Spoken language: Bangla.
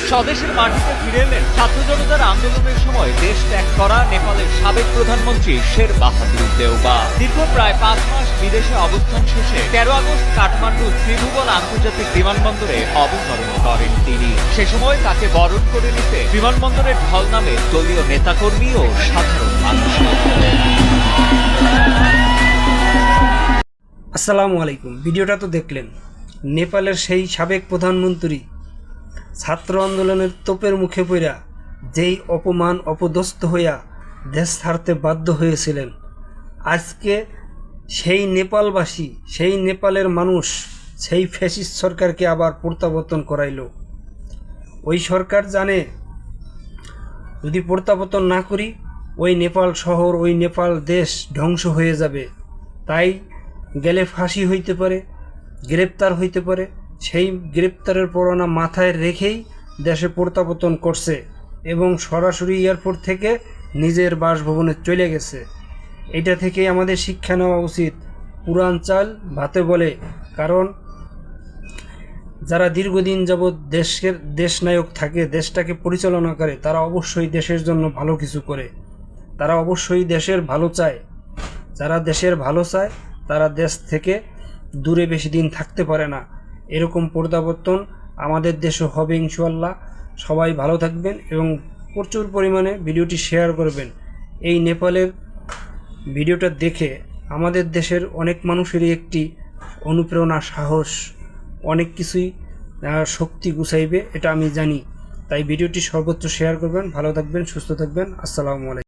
স্বদেশের মাটিতে ফিরে এলেন ছাত্র জনতার আন্দোলনের সময় দেশ ত্যাগ করা নেপালের সাবেক প্রধানমন্ত্রী শের বাহাদুর দেওবা। দীর্ঘ প্রায় 5 মাস বিদেশে অবস্থান শেষে 13 আগস্ট কাঠমান্ডু ত্রিভুবন আন্তর্জাতিক বিমানবন্দরে অবতরণ করেন তিনি। সে সময় তাকে বরণ করে নিতে বিমানবন্দরের ঢল নামে দলীয় নেতাকর্মী ও সাধারণ মানুষ। আসসালামু আলাইকুম। ভিডিওটা তো দেখলেন, নেপালের সেই সাবেক প্রধানমন্ত্রী ছাত্র আন্দোলনের তোপের মুখে পড়া যেই অপমান অপদস্থ হইয়া দেশ ছাড়তে বাধ্য হয়েছিলেন, আজকে সেই নেপালবাসী, সেই নেপালের মানুষ সেই ফ্যাসিস্ট সরকারকে আবার প্রত্যাবর্তন করাইল। ওই সরকার জানে যদি প্রত্যাবর্তন না করি ওই নেপাল শহর, ওই নেপাল দেশ ধ্বংস হয়ে যাবে। তাই গেলে ফাঁসি হইতে পারে, গ্রেপ্তার হইতে পারে, সেই গ্রেপ্তারের পরোয়ানা মাথায় রেখেই দেশে প্রত্যাবর্তন করছে এবং সরাসরি এয়ারপোর্ট থেকে নিজের বাসভবনে চলে গেছে। এটা থেকেই আমাদের শিক্ষা নেওয়া উচিত। পুরান চাল ভাতে বলে, কারণ যারা দীর্ঘদিন যাবৎ দেশনায়ক থাকে, দেশটাকে পরিচালনা করে, তারা অবশ্যই দেশের জন্য ভালো কিছু করে, তারা অবশ্যই দেশের ভালো চায়। যারা দেশের ভালো চায় তারা দেশ থেকে দূরে বেশি দিন থাকতে পারে না। এরকম প্রত্যাবর্তন আমাদের দেশে হবে ইনশাআল্লাহ। সবাই ভালো থাকবেন এবং প্রচুর পরিমাণে ভিডিওটি শেয়ার করবেন। এই নেপালের ভিডিওটা দেখে আমাদের দেশের অনেক মানুষেরই একটি অনুপ্রেরণা, সাহস, অনেক কিছুই শক্তি গুছাইবে, এটা আমি জানি। তাই ভিডিওটি সর্বোচ্চ শেয়ার করবেন। ভালো থাকবেন, সুস্থ থাকবেন। আসসালামু আলাইকুম।